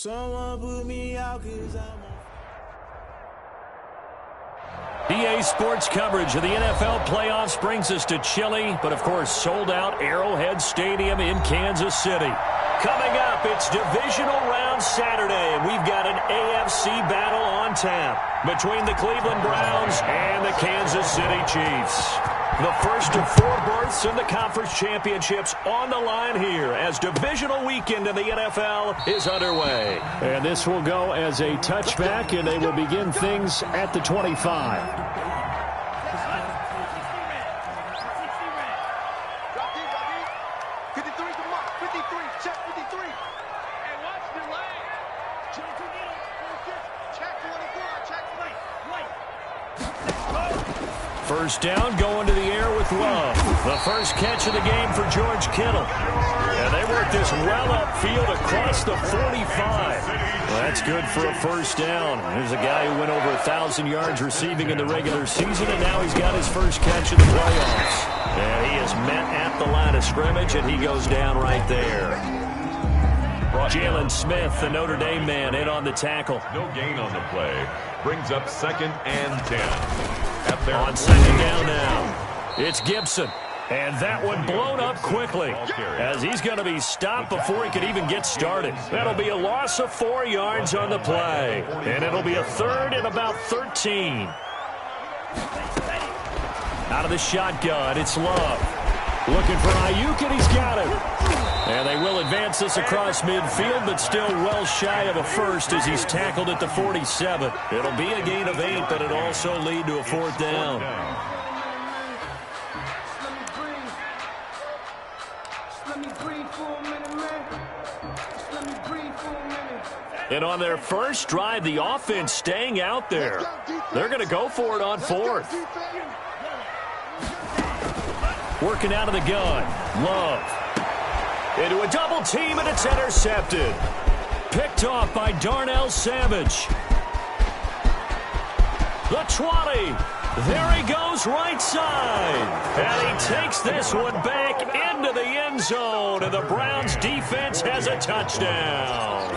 Someone put me out 'cause I'm EA Sports coverage of the NFL playoffs brings us to chilly, but of course sold out Arrowhead Stadium in Kansas City. Coming up, it's divisional round Saturday, and we've got an AFC battle on tap between the Cleveland Browns and the Kansas City Chiefs. The first of 4 berths in the conference championships on the line here as divisional weekend in the NFL is underway. And this will go as a touchback, and they will begin things at the 25. First down, going to the air with Love. The first catch of the game for George Kittle. And they work this well upfield across the 45. Well, that's good for a first down. Here's a guy who went over 1,000 yards receiving in the regular season, and now he's got his first catch in the playoffs. And he is met at the line of scrimmage, and he goes down right there. Jalen Smith, the Notre Dame man, in on the tackle. No gain on the play. Brings up 2nd and 10. On 2nd down now, it's Gibson. And that one blown up quickly as he's going to be stopped before he could even get started. That'll be a loss of 4 yards on the play. And it'll be a 3rd and about 13. Out of the shotgun, it's Love. Looking for Ayuk, and he's got it. And they will advance this across midfield, but still well shy of a first as he's tackled at the 47. It'll be a gain of 8, but it'll also lead to a 4th down. And on their first drive, the offense staying out there. They're going to go for it on 4th. Working out of the gun. Love. Into a double team, and it's intercepted. Picked off by Darnell Savage. The 20. There he goes right side. And he takes this one back into the end zone. And the Browns defense has a touchdown.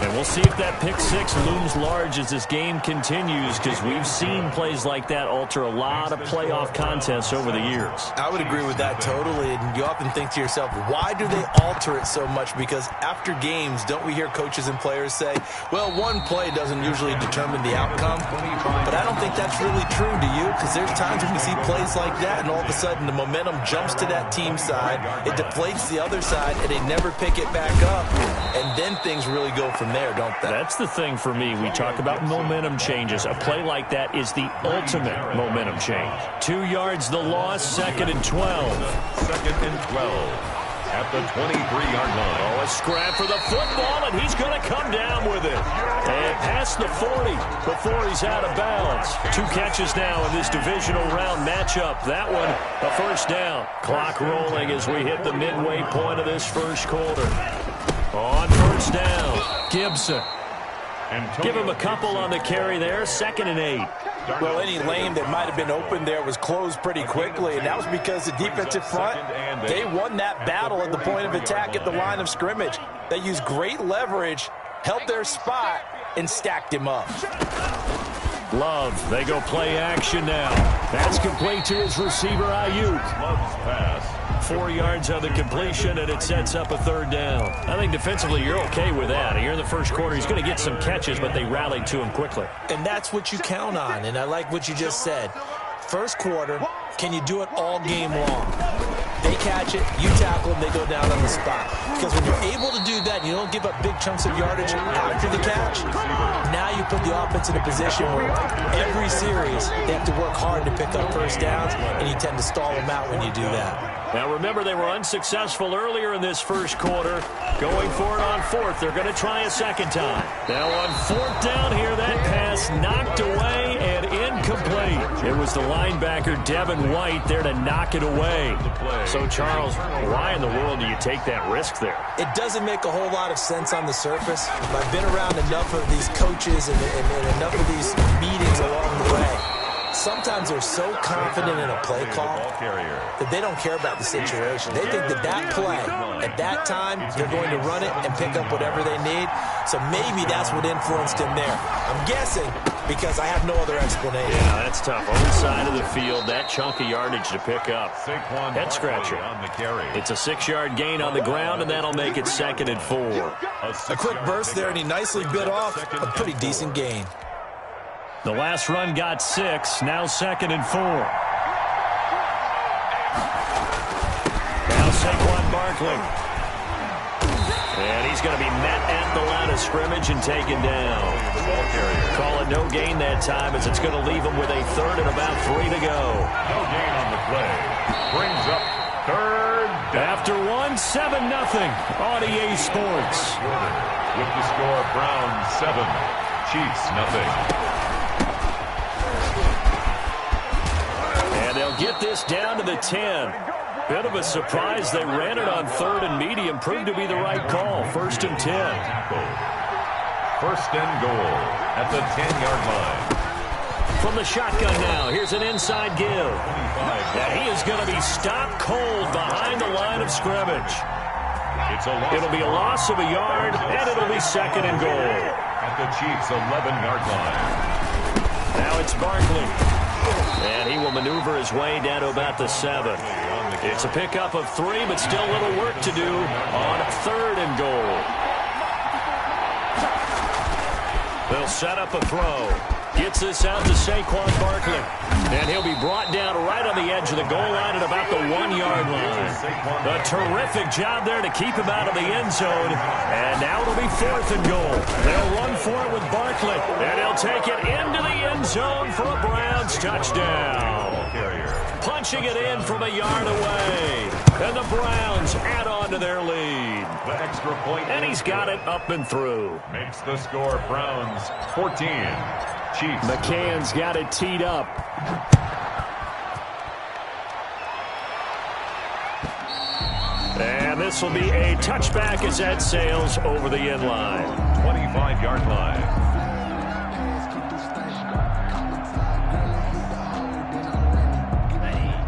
And we'll see if that pick 6 looms large as this game continues, because we've seen plays like that alter a lot of playoff contests over the years. I would agree with that totally, and you often think to yourself, why do they alter it so much? Because after games, don't we hear coaches and players say, well, one play doesn't usually determine the outcome? But I don't think that's really true, do you? Because there's times when we see plays like that, and all of a sudden the momentum jumps to that team side, it deflates the other side, and they never pick it back up, and then things really go from there, don't they? That's the thing for me. We talk about momentum changes. A play like that is the ultimate momentum change. 2 yards the loss, 2nd and 12. 2nd and 12 at the 23-yard line. Oh, a scrap for the football, and he's going to come down with it. And past the 40 before he's out of bounds. 2 catches now in this divisional round matchup. That one, a first down. Clock rolling as we hit the midway point of this first quarter. On first down, Gibson. Give him a couple on the carry there, 2nd and 8. Well, any lane that might have been open there was closed pretty quickly, and that was because the defensive front, they won that battle at the point of attack at the line of scrimmage. They used great leverage, held their spot, and stacked him up. Love, they go play action now. That's complete to his receiver, Ayuk. Love's pass. 4 yards on the completion, and it sets up a 3rd down. I think defensively you're okay with that. Here in the first quarter, he's going to get some catches, but they rallied to him quickly. And that's what you count on, and I like what you just said. First quarter, can you do it all game long? They catch it, you tackle them, they go down on the spot. Because when you're able to do that, you don't give up big chunks of yardage after the catch, now you put the offense in a position where every series they have to work hard to pick up first downs, and you tend to stall them out when you do that. Now remember, they were unsuccessful earlier in this first quarter. Going for it on 4th. They're going to try a 2nd time. Now on 4th down here, that pass knocked away and incomplete. It was the linebacker, Devin White, there to knock it away. So, Charles, why in the world do you take that risk there? It doesn't make a whole lot of sense on the surface. I've been around enough of these coaches and enough of these meetings along the way. Sometimes they're so confident in a play call that they don't care about the situation. They think that that play, at that time, they're going to run it and pick up whatever they need. So maybe that's what influenced him there. I'm guessing because I have no other explanation. Yeah, that's tough. Own side of the field, that chunk of yardage to pick up. Head scratcher. It's a 6-yard gain on the ground, and that'll make it 2nd and 4. A quick burst there, and he nicely bit off a pretty decent gain. The last run got 6, now 2nd and 4. Now Saquon Barkley. And he's going to be met at the line of scrimmage and taken down. Call it no gain that time as it's going to leave him with a 3rd and about 3 to go. No gain on the play. Brings up 3rd down. After 7-0 on EA Sports. With the score, Browns 7, Chiefs 0. And they'll get this down to the 10. Bit of a surprise. They ran it on 3rd and medium. Proved to be the right call. 1st and 10. 1st and goal at the 10-yard line. From the shotgun now, here's an inside give. And he is going to be stopped cold behind the line of scrimmage. It'll be a loss of a yard, and it'll be 2nd and goal. At the Chiefs' 11-yard line. Now it's Barkley. And he will maneuver his way down to about the 7. It's a pickup of 3, but still a little work to do on 3rd and goal. They'll set up a throw. Gets this out to Saquon Barkley. And he'll be brought down right on the edge of the goal line at about the 1-yard line. A terrific job there to keep him out of the end zone. And now it'll be 4th and goal. They'll run for it with Barkley. And he'll take it into the end zone for a Browns touchdown. Punching it in from a yard away. And the Browns add on to their lead. The extra point. And he's got it up and through. Makes the score Browns 14. Chiefs. McCann's got it teed up. And this will be a touchback as that sails over the end line. 25-yard line.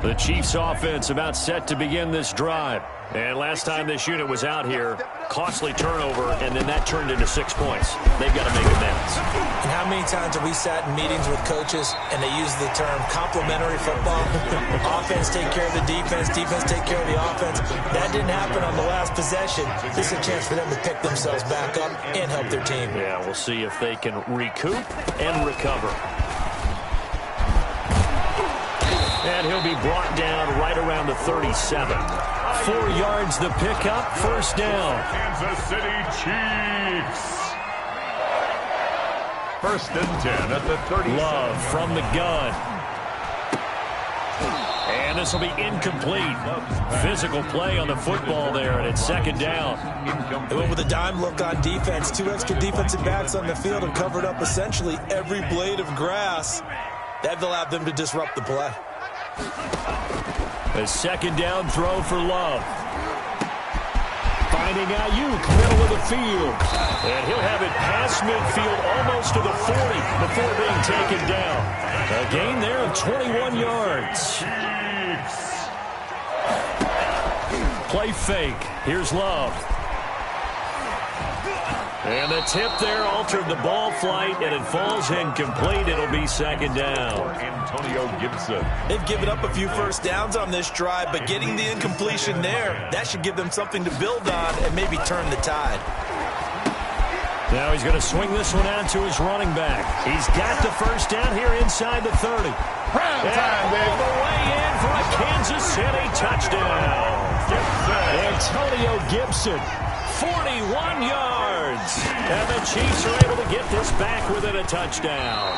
The Chiefs offense about set to begin this drive. And last time this unit was out here, costly turnover, and then that turned into 6 points. They've got to make amends. And how many times have we sat in meetings with coaches and they use the term complementary football? Offense take care of the defense, defense take care of the offense. That didn't happen on the last possession. This is a chance for them to pick themselves back up and help their team. Yeah, we'll see if they can recoup and recover. And he'll be brought down right around the 37. 4 yards the pickup, 1st down. Kansas City Chiefs. 1st and 10 at the 37. Love from the gun. And this will be incomplete. Physical play on the football there, and it's 2nd down. They went with a dime look on defense. 2 extra defensive backs on the field and covered up essentially every blade of grass. That allowed them to disrupt the play. A 2nd down throw for Love. Finding Ayuk, middle of the field. And he'll have it past midfield almost to the 40 before being taken down. A gain there of 21 yards. Play fake. Here's Love. And the tip there altered the ball flight, and it falls incomplete. It'll be 2nd down. Antonio Gibson. They've given up a few 1st downs on this drive, but getting the incompletion there, that should give them something to build on and maybe turn the tide. Now he's going to swing this one out to his running back. He's got the 1st down here inside the 30. And the way in for a Kansas City touchdown. Antonio Gibson. 41 yards. And the Chiefs are able to get this back within a touchdown.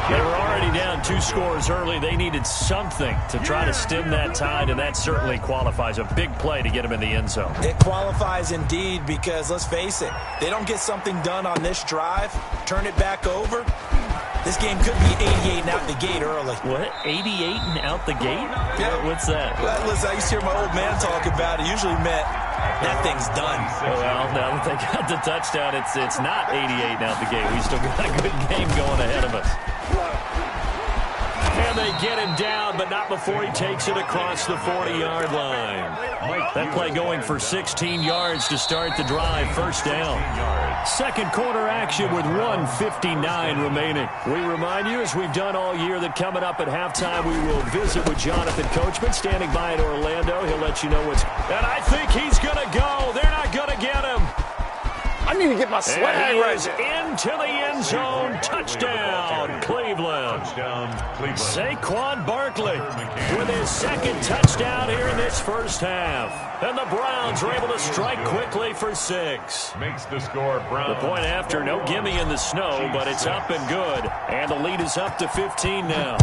They were already down 2 scores early. They needed something to try to stem that tide, and that certainly qualifies. A big play to get them in the end zone. It qualifies indeed because, let's face it, they don't get something done on this drive, turn it back over, this game could be 88 and out the gate early. What? 88 and out the gate? Yeah. What's that? Well, listen, I used to hear my old man talk about it. Usually meant that thing's done. Well, now that they got the touchdown, it's not 88 and out the gate. We still got a good game going ahead of us. And they get him down, but not before he takes it across the 40-yard line. That play going for 16 yards to start the drive. First down. Second quarter action with 1:59 remaining. We remind you, as we've done all year, that coming up at halftime, we will visit with Jonathan Coachman standing by in Orlando. He'll let you know what's... And I think he's going to go. They're not going to get him. I need to get my swag right Into the end zone. Touchdown, Cleveland. Saquon Barkley with his second touchdown here in this first half. And the Browns are able to strike quickly for 6. Makes the score Browns. The point after, no gimme in the snow, but it's up and good. And the lead is up to 15 now.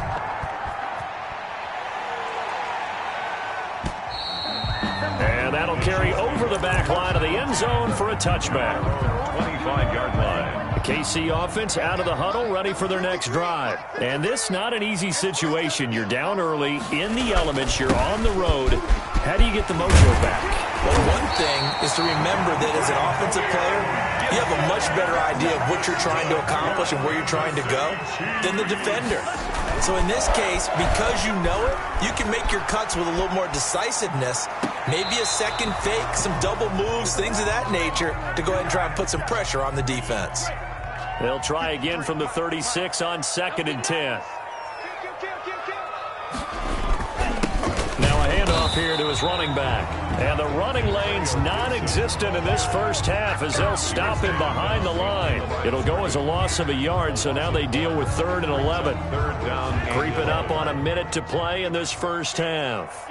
And that'll carry over the back line of the end zone for a touchback. 25-yard line. The KC offense out of the huddle, ready for their next drive. And this not an easy situation. You're down early, in the elements, you're on the road. How do you get the mojo back? Well, one thing is to remember that as an offensive player, you have a much better idea of what you're trying to accomplish and where you're trying to go than the defender. So in this case, because you know it, you can make your cuts with a little more decisiveness, maybe a second fake, some double moves, things of that nature, to go ahead and try and put some pressure on the defense. They'll try again from the 36 on 2nd and 10. Now a handoff here to his running back. And the running lane's non-existent in this first half as they'll stop him behind the line. It'll go as a loss of a yard, so now they deal with 3rd and 11. Third down. Creeping up on a minute to play in this first half.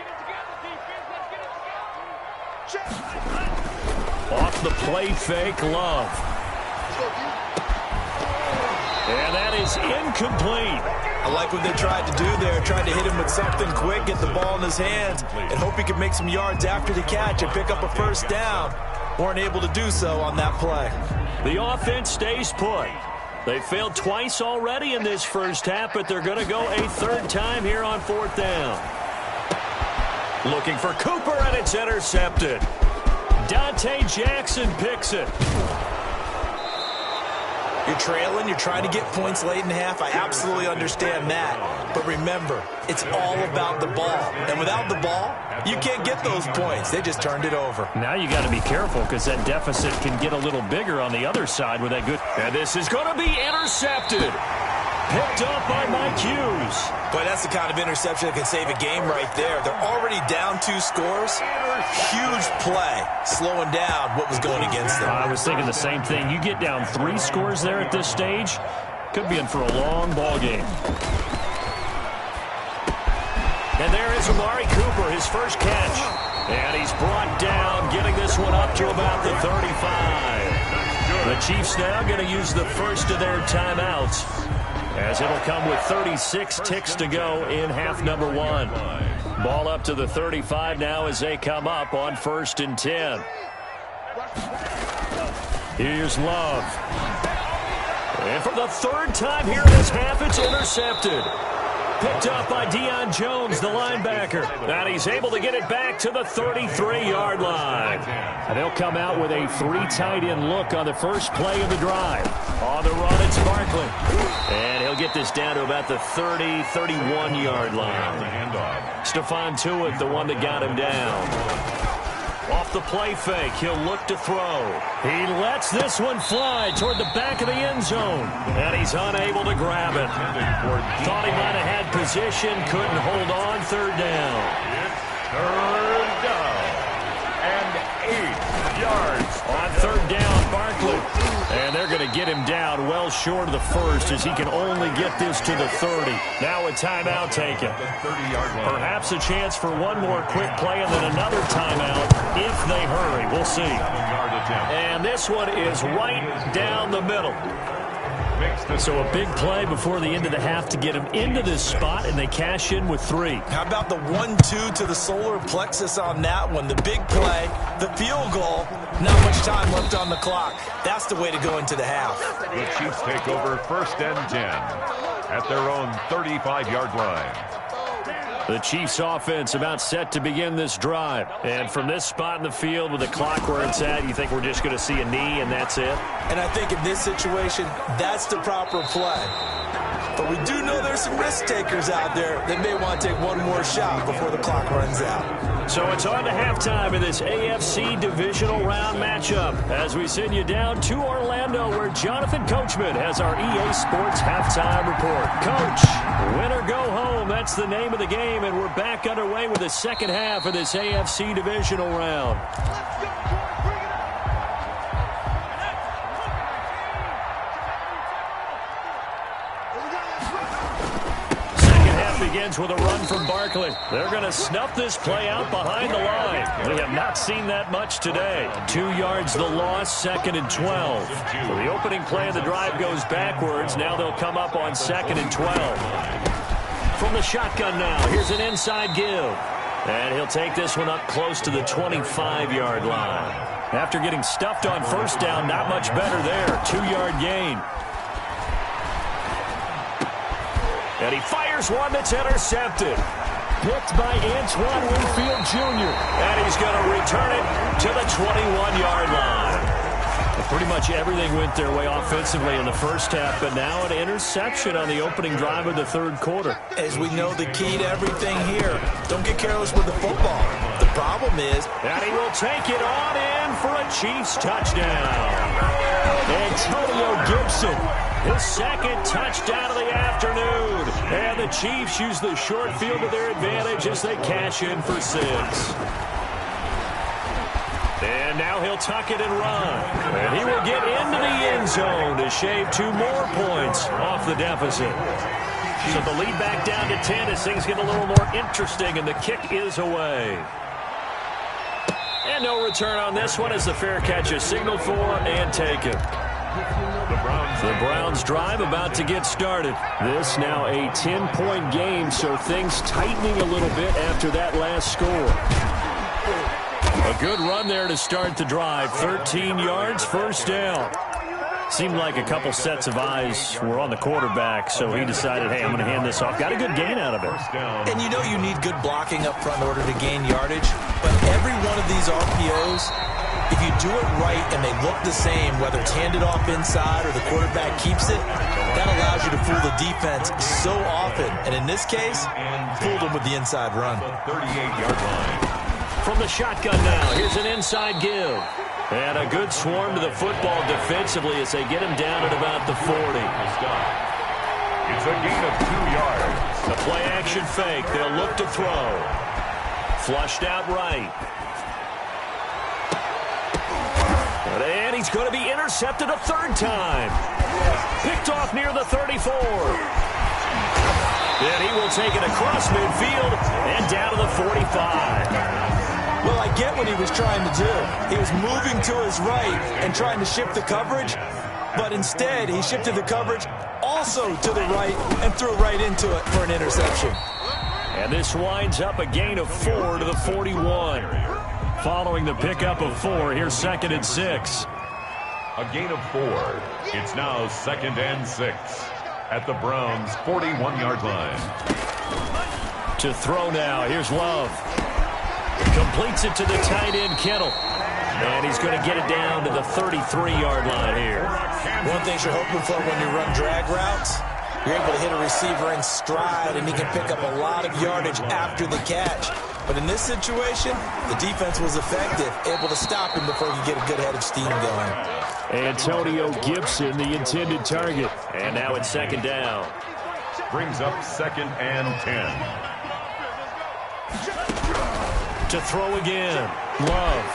Off the play fake, Love. And that is incomplete. I like what they tried to do there, tried to hit him with something quick, get the ball in his hands, and hope he could make some yards after the catch and pick up a first down. Weren't able to do so on that play. The offense stays put. They failed twice already in this first half, but they're going to go a 3rd time here on 4th down. Looking for Cooper, and it's intercepted. Dante Jackson picks it. You're trailing, you're trying to get points late in half. I absolutely understand that. But remember, it's all about the ball. And without the ball, you can't get those points. They just turned it over. Now you got to be careful because that deficit can get a little bigger on the other side with that good. And this is going to be intercepted. Picked up by Mike Hughes. Boy, that's the kind of interception that can save a game right there. They're already down 2 scores. Huge play, slowing down what was going against them. I was thinking the same thing. You get down 3 scores there at this stage, could be in for a long ball game. And there is Amari Cooper, his first catch. And he's brought down, getting this one up to about the 35. The Chiefs now going to use the first of their timeouts, as it'll come with 36 ticks to go in half number 1. Ball up to the 35 now as they come up on 1st and 10. Here's Love. And for the 3rd time here in this half, it's intercepted. Picked up by Deion Jones, the linebacker. And he's able to get it back to the 33-yard line. And they'll come out with a 3 tight end look on the first play of the drive. On the run, it's Barkley. And he'll get this down to about the 30, 31-yard line. Stephon Tuitt, the one that got him down. Off the play fake, he'll look to throw. He lets this one fly toward the back of the end zone. And he's unable to grab it. Thought he might have had position, couldn't hold on. 3rd down. Third down. And 8 yards. On 3rd down, Barkley. And they're going to get him down well short of the first as he can only get this to the 30. Now a timeout taken. Perhaps a chance for one more quick play and then another timeout if they hurry. We'll see. And this one is right down the middle. So a big play before the end of the half to get him into this spot, and they cash in with 3. How about the 1-2 to the solar plexus on that one? The big play, the field goal, not much time left on the clock. That's the way to go into the half. The Chiefs take over 1st and 10 at their own 35-yard line. The Chiefs offense about set to begin this drive. And from this spot in the field with the clock where it's at, you think we're just going to see a knee and that's it? And I think in this situation, that's the proper play. But we do know there's are some risk takers out there that may want to take one more shot before the clock runs out. So it's on to halftime in this AFC divisional round matchup as we send you down to Orlando where Jonathan Coachman has our EA Sports halftime report. Coach, win or go home, that's the name of the game, and we're back underway with the second half of this AFC divisional round. Begins with a run from Barkley. They're going to snuff this play out behind the line. We have not seen that much today. 2 yards the loss, 2nd and 12. So the opening play of the drive goes backwards. Now they'll come up on 2nd and 12. From the shotgun now, here's an inside give. And he'll take this one up close to the 25-yard line. After getting stuffed on first down, not much better there. 2-yard gain. And he fires one that's intercepted. Picked by Antoine Winfield Jr. And he's going to return it to the 21-yard line. Pretty much everything went their way offensively in the first half, but now an interception on the opening drive of the third quarter. As we know, the key to everything here, don't get careless with the football. The problem is... And he will take it on in for a Chiefs touchdown. Antonio Gibson, his second touchdown of the afternoon. And the Chiefs use the short field to their advantage as they cash in for 6. And now he'll tuck it and run. And he will get into the end zone to shave 2 more points off the deficit. So the lead back down to 10 as things get a little more interesting, and the kick is away. And no return on this one as the fair catch is signaled for and taken. The Browns drive about to get started. This now a 10-point game, so things tightening a little bit after that last score. A good run there to start the drive. 13 yards, first down. Seemed like a couple sets of eyes were on the quarterback, so he decided, hey, I'm going to hand this off. Got a good gain out of it. And you know you need good blocking up front in order to gain yardage, but every one of these RPOs, if you do it right and they look the same, whether it's handed off inside or the quarterback keeps it, that allows you to fool the defense so often. And in this case, fooled them with the inside run. 38-yard line. From the shotgun now, here's an inside give. And a good swarm to the football defensively as they get him down at about the 40. It's a gain of 2 yards. The play action fake. They'll look to throw. Flushed out right. And he's going to be intercepted a third time. Picked off near the 34. And he will take it across midfield and down to the 45. Well, I get what he was trying to do. He was moving to his right and trying to shift the coverage, but instead he shifted the coverage also to the right and threw right into it for an interception. And this winds up a gain of 4 to the 41. Following the pickup of 4, here's 2nd and 6. A gain of 4. It's now 2nd and 6 at the Browns' 41-yard line. To throw now, here's Love. Completes it to the tight end, Kittle. And he's going to get it down to the 33-yard line here. One thing you're hoping for when you run drag routes, you're able to hit a receiver in stride, and he can pick up a lot of yardage after the catch. But in this situation, the defense was effective, able to stop him before he could get a good head of steam going. Antonio Gibson, the intended target. And now it's 2nd down. Brings up 2nd and 10. To throw again. Love.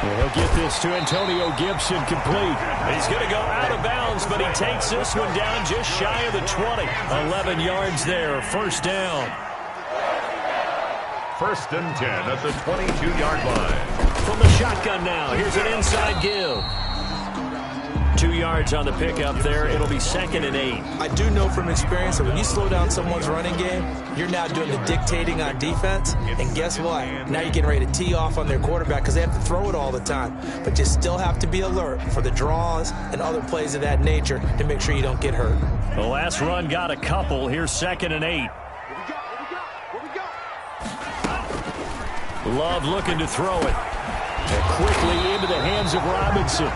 He'll get this to Antonio Gibson complete. He's going to go out of bounds, but he takes this one down just shy of the 20. 11 yards there, first down. 1st and 10 at the 22-yard line. From the shotgun now, here's an inside give. 2 yards on the pickup there. It'll be 2nd and 8. I do know from experience that when you slow down someone's running game, you're now doing the dictating on defense. And guess what? Now you're getting ready to tee off on their quarterback because they have to throw it all the time. But you still have to be alert for the draws and other plays of that nature to make sure you don't get hurt. The last run got a couple. Here's 2nd and 8. Love looking to throw it. And quickly into the hands of Robinson.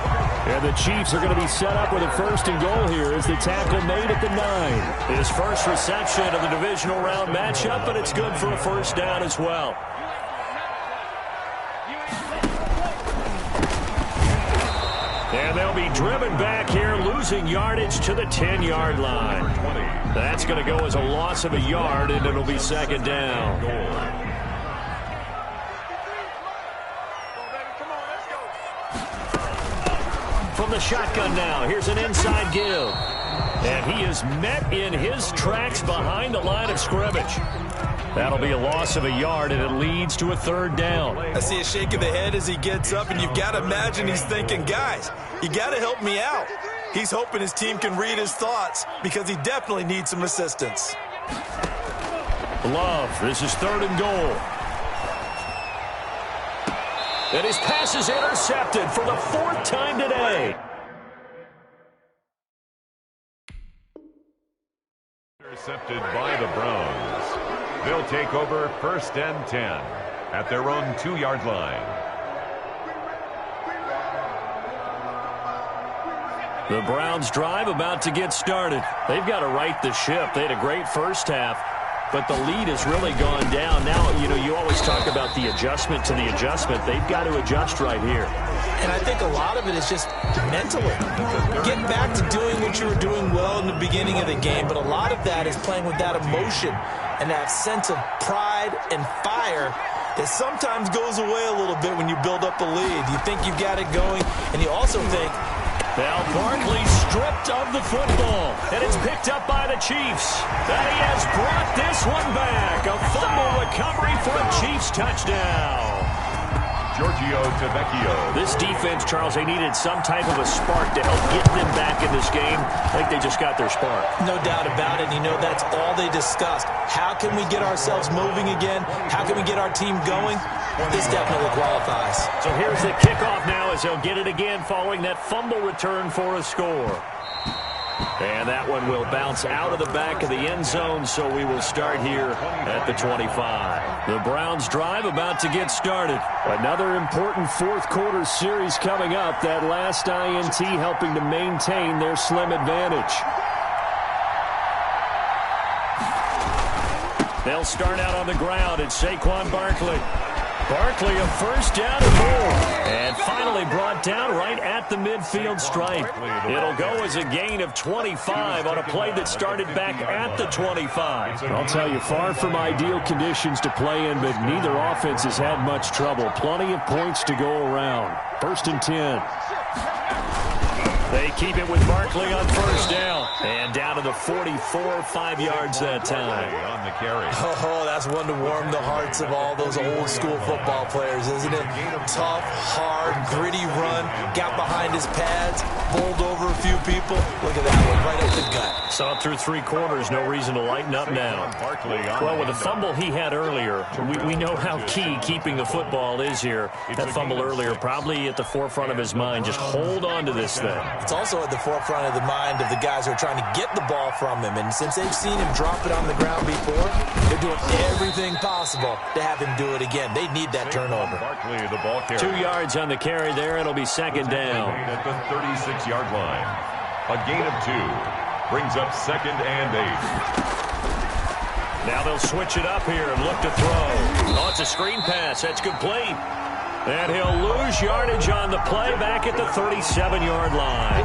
And the Chiefs are going to be set up with a 1st and goal here as the tackle made at the 9. His first reception of the divisional round matchup, but it's good for a 1st down as well. And they'll be driven back here, losing yardage to the 10-yard line. That's going to go as a loss of a yard, and it'll be 2nd down. From the shotgun now, here's an inside give. And he is met in his tracks behind the line of scrimmage. That'll be a loss of a yard, and it leads to a 3rd down. I see a shake of the head as he gets up, and you've got to imagine he's thinking, guys, you got to help me out. He's hoping his team can read his thoughts because he definitely needs some assistance. Love, this is 3rd and goal. And his pass is intercepted for the 4th time today. Intercepted by the Browns. They'll take over 1st and 10 at their own 2-yard line. The Browns drive about to get started. They've got to right the ship. They had a great first half, but the lead has really gone down. Now, you always talk about the adjustment to the adjustment. They've got to adjust right here. And I think a lot of it is just mentally. Get back to doing what you were doing well in the beginning of the game, but a lot of that is playing with that emotion and that sense of pride and fire that sometimes goes away a little bit when you build up a lead. You think you've got it going, and you also think, now Barkley stripped of the football, and it's picked up by the Chiefs. And he has brought this one back. A fumble recovery for a Chiefs touchdown. Giorgio Tavecchio. This defense, Charles, they needed some type of a spark to help get them back in this game. I think they just got their spark. No doubt about it. And that's all they discussed. How can we get ourselves moving again? How can we get our team going? This definitely qualifies. So here's the kickoff now as they'll get it again following that fumble return for a score. And that one will bounce out of the back of the end zone, so we will start here at the 25. The Browns drive about to get started. Another important 4th quarter series coming up. That last INT helping to maintain their slim advantage. They'll start out on the ground. It's Saquon Barkley. Barkley, a 1st down and more. And finally brought down right at the midfield stripe. It'll go as a gain of 25 on a play that started back at the 25. I'll tell you, far from ideal conditions to play in, but neither offense has had much trouble. Plenty of points to go around. 1st and 10. They keep it with Barkley on 1st down. And down to the 44, 5 yards that time. On the carry. Oh, that's one to warm the hearts of all those old-school football players, isn't it? Tough, hard, gritty run. Got behind his pads, bowled over a few people. Look at that one, right up the gut. Saw it through 3 quarters. No reason to lighten up now. Well, with the fumble he had earlier, we know how key keeping the football is here. That fumble earlier probably at the forefront of his mind. Just hold on to this thing. It's also at the forefront of the mind of the guys who are trying to get the ball from him. And since they've seen him drop it on the ground before, they're doing everything possible to have him do it again. They need that turnover. Barkley, the ball carrier. 2 yards on the carry there. It'll be 2nd down. At the 36-yard line. A gain of 2 brings up 2nd and 8. Now they'll switch it up here and look to throw. Oh, it's a screen pass. That's complete. And he'll lose yardage on the play back at the 37-yard line.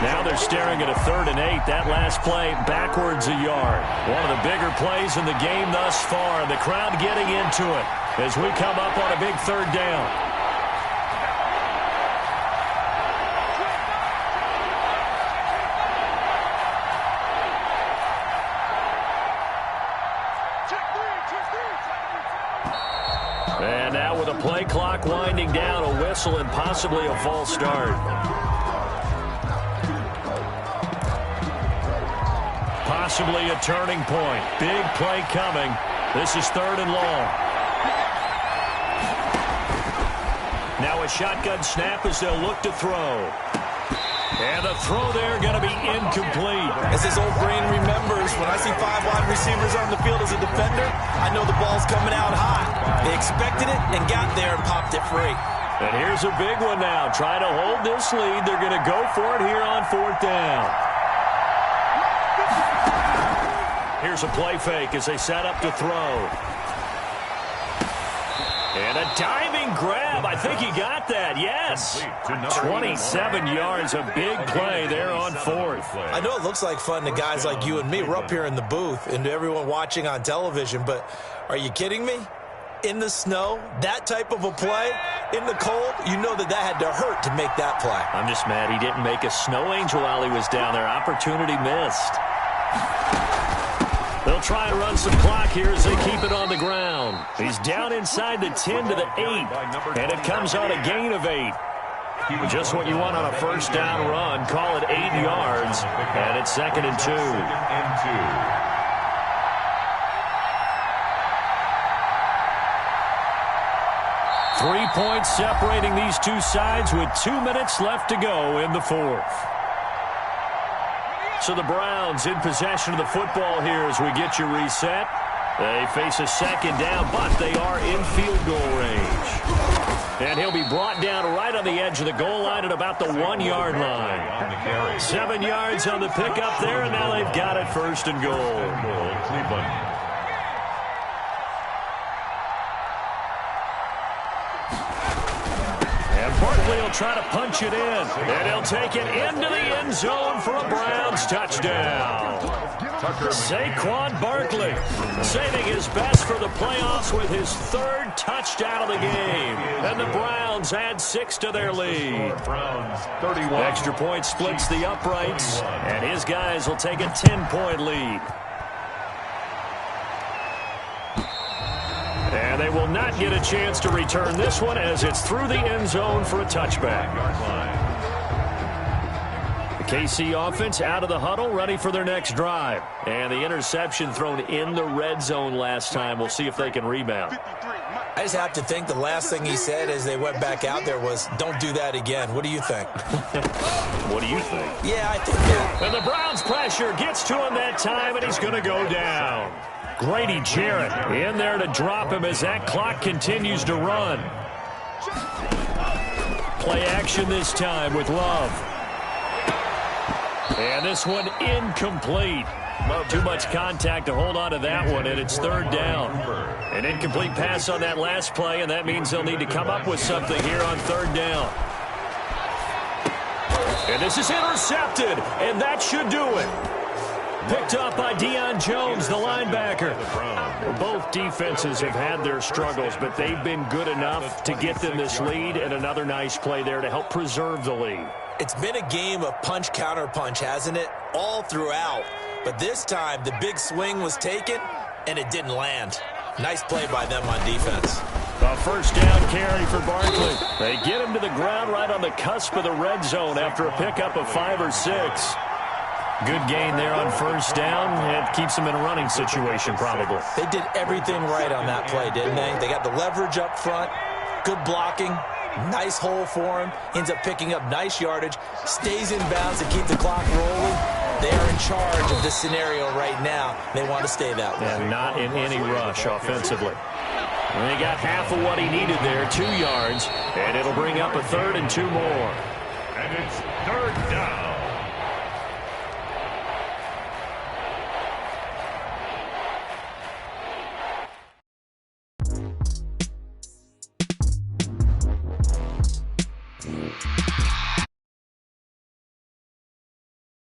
Now they're staring at a 3rd and 8. That last play backwards a yard. One of the bigger plays in the game thus far. The crowd getting into it as we come up on a big 3rd down. And now with a play clock winding down, a whistle and possibly a false start. Possibly a turning point. Big play coming. This is 3rd and long. Now a shotgun snap as they'll look to throw. And the throw there going to be incomplete. As his old brain remembers, when I see 5 wide receivers on the field as a defender, I know the ball's coming out high. They expected it and got there and popped it free. And here's a big one now. Trying to hold this lead. They're going to go for it here on 4th down. Here's a play fake as they set up to throw. And a diving grab. I think he got that. Yes. 27 yards. A big play there on 4th. I know it looks like fun to guys like you and me. We're up here in the booth and to everyone watching on television, but are you kidding me? In the snow, that type of a play, in the cold, you know that had to hurt to make that play. I'm just mad he didn't make a snow angel while he was down there. Opportunity missed. They'll try and run some clock here as they keep it on the ground. He's down inside the 10 to the 8, and it comes on a gain of 8. Just what you want on a first down run. Call it 8 yards, and it's 2nd and 2. 3 points separating these two sides with 2 minutes left to go in the 4th. So the Browns in possession of the football here as we get you reset. They face a 2nd down, but they are in field goal range. And he'll be brought down right on the edge of the goal line at about the 1-yard line. 7 yards on the pickup there, and now they've got it 1st and goal. Cleveland. Barkley will try to punch it in, and he'll take it into the end zone for a Browns touchdown. Saquon Barkley saving his best for the playoffs with his 3rd touchdown of the game. And the Browns add 6 to their lead. Extra point splits the uprights, and his guys will take a 10-point lead. And they will not get a chance to return this one as it's through the end zone for a touchback. The KC offense out of the huddle, ready for their next drive. And the interception thrown in the red zone last time. We'll see if they can rebound. I just have to think the last thing he said as they went back out there was, don't do that again. What do you think? What do you think? Yeah, I think that. And the Browns pressure gets to him that time, and he's going to go down. Grady Jarrett in there to drop him as that clock continues to run. Play action this time with Love. And this one incomplete. Too much contact to hold on to that one, and it's 3rd down. An incomplete pass on that last play, and that means they'll need to come up with something here on 3rd down. And this is intercepted, and that should do it. Picked up by Deion Jones, the linebacker. Both defenses have had their struggles, but they've been good enough to get them this lead, and another nice play there to help preserve the lead. It's been a game of punch-counter-punch, hasn't it? All throughout. But this time, the big swing was taken, and it didn't land. Nice play by them on defense. A 1st down carry for Barkley. They get him to the ground right on the cusp of the red zone after a pickup of 5 or 6. Good gain there on 1st down. It keeps them in a running situation, probably. They did everything right on that play, didn't they? They got the leverage up front, good blocking, nice hole for him, ends up picking up nice yardage, stays in bounds to keep the clock rolling. They are in charge of this scenario right now. They want to stay that way. And not in any rush offensively. And they got half of what he needed there, 2 yards, and it'll bring up a 3rd and 2 more. And it's 3rd down.